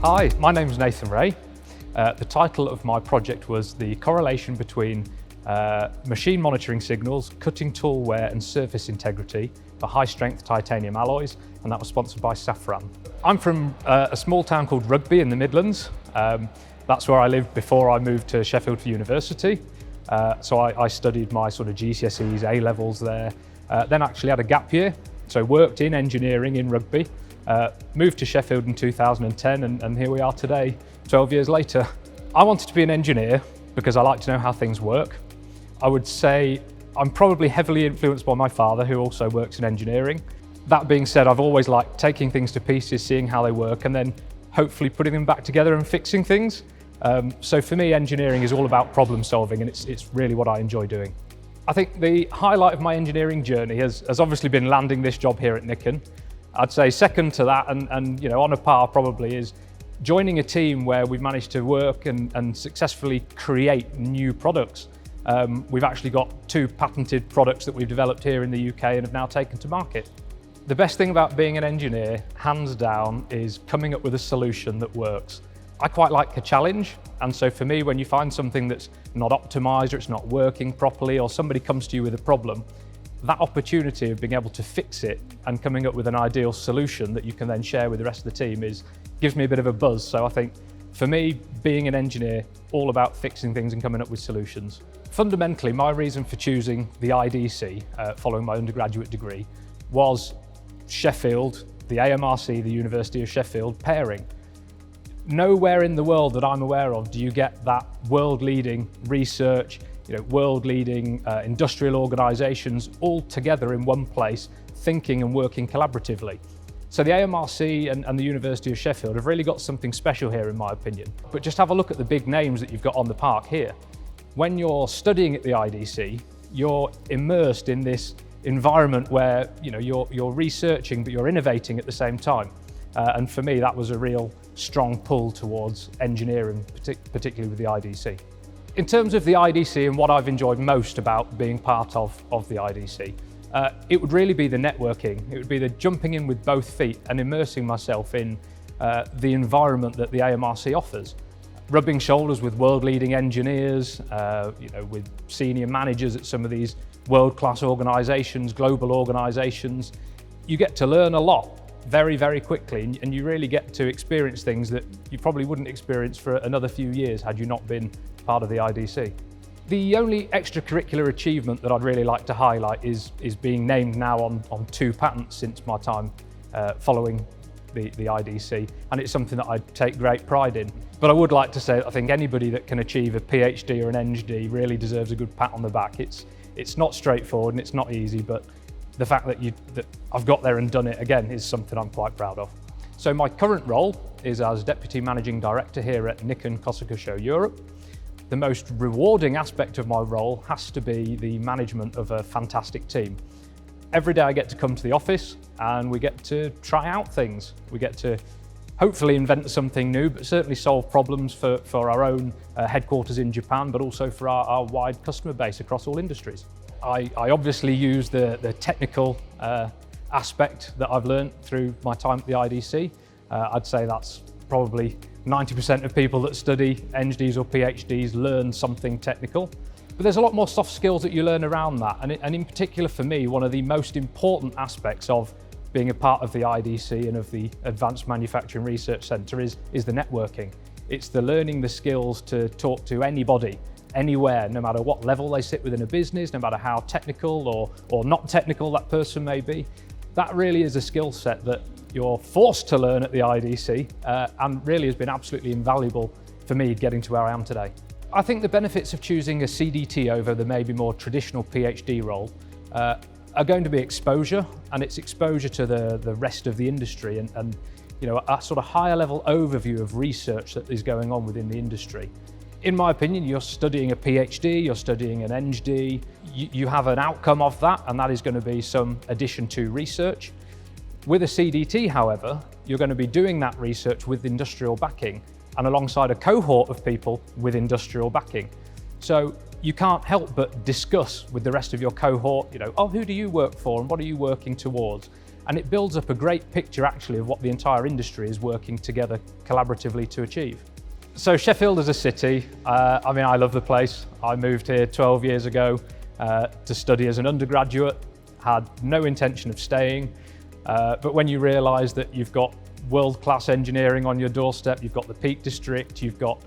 Hi, my name's Nathan Ray. The title of my project was the correlation between machine monitoring signals, cutting tool wear and surface integrity for high-strength titanium alloys, and that was sponsored by Safran. I'm from a small town called Rugby in the Midlands. That's where I lived before I moved to Sheffield for university. So I studied my sort of GCSEs, A-levels there, then actually had a gap year, so worked in engineering in Rugby. Moved to Sheffield in 2010 and here we are today, 12 years later. I wanted to be an engineer because I like to know how things work. I would say I'm probably heavily influenced by my father, who also works in engineering. That being said, I've always liked taking things to pieces, seeing how they work, and then hopefully putting them back together and fixing things. So for me, engineering is all about problem solving, and it's really what I enjoy doing. I think the highlight of my engineering journey has obviously been landing this job here at Nikon. I'd say second to that, and you know, on a par probably, is joining a team where we've managed to work and successfully create new products. We've actually got 2 patented products that we've developed here in the UK and have now taken to market. The best thing about being an engineer, hands down, is coming up with a solution that works. I quite like a challenge, and so for me, when you find something that's not optimized or it's not working properly, or somebody comes to you with a problem, that opportunity of being able to fix it and coming up with an ideal solution that you can then share with the rest of the team gives me a bit of a buzz. So I think for me, being an engineer, all about fixing things and coming up with solutions. Fundamentally, my reason for choosing the IDC, following my undergraduate degree, was Sheffield, the AMRC, the University of Sheffield pairing. Nowhere in the world that I'm aware of do you get that world-leading research, world-leading industrial organisations all together in one place, thinking and working collaboratively. So the AMRC and the University of Sheffield have really got something special here, in my opinion. But just have a look at the big names that you've got on the park here. When you're studying at the IDC, you're immersed in this environment where you're researching, but you're innovating at the same time. And for me, that was a real strong pull towards engineering, particularly with the IDC. In terms of the IDC and what I've enjoyed most about being part of the IDC, it would really be the networking. It would be the jumping in with both feet and immersing myself in the environment that the AMRC offers. Rubbing shoulders with world-leading engineers, with senior managers at some of these world-class organisations, global organisations. You get to learn a lot very, very quickly, and you really get to experience things that you probably wouldn't experience for another few years had you not been part of the IDC. The only extracurricular achievement that I'd really like to highlight is being named now on 2 patents since my time following the IDC, and it's something that I take great pride in. But I would like to say that I think anybody that can achieve a PhD or an ND really deserves a good pat on the back. It's not straightforward and it's not easy, but the fact that I've got there and done it again is something I'm quite proud of. So my current role is as Deputy Managing Director here at Nikon Kosuke Show Europe. The most rewarding aspect of my role has to be the management of a fantastic team. Every day I get to come to the office and we get to try out things. We get to hopefully invent something new, but certainly solve problems for our own headquarters in Japan, but also for our wide customer base across all industries. I obviously use the technical aspect that I've learned through my time at the IDC. I'd say that's probably 90% of people that study NDs or PhDs learn something technical. But there's a lot more soft skills that you learn around that. And in particular for me, one of the most important aspects of being a part of the IDC and of the Advanced Manufacturing Research Centre is the networking. It's the learning the skills to talk to anybody, anywhere, no matter what level they sit within a business, no matter how technical or not technical that person may be. That really is a skill set that you're forced to learn at the IDC and really has been absolutely invaluable for me getting to where I am today. I think the benefits of choosing a CDT over the maybe more traditional PhD role are going to be exposure, and it's exposure to the rest of the industry and a sort of higher level overview of research that is going on within the industry. In my opinion, you're studying a PhD, you're studying an ND, you have an outcome of that, and that is going to be some addition to research. With a CDT, however, you're going to be doing that research with industrial backing and alongside a cohort of people with industrial backing. So you can't help but discuss with the rest of your cohort, who do you work for and what are you working towards? And it builds up a great picture actually of what the entire industry is working together collaboratively to achieve. So Sheffield as a city, I love the place. I moved here 12 years ago to study as an undergraduate, had no intention of staying, but when you realise that you've got world-class engineering on your doorstep, you've got the Peak District, you've got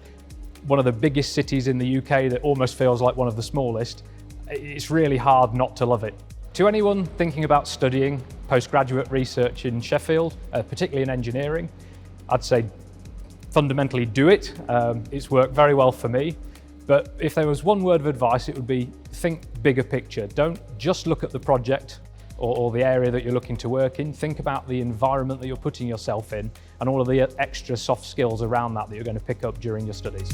one of the biggest cities in the UK that almost feels like one of the smallest, it's really hard not to love it. To anyone thinking about studying postgraduate research in Sheffield, particularly in engineering, I'd say fundamentally do it. It's worked very well for me. But if there was one word of advice, it would be think bigger picture. Don't just look at the project or the area that you're looking to work in. Think about the environment that you're putting yourself in and all of the extra soft skills around that you're going to pick up during your studies.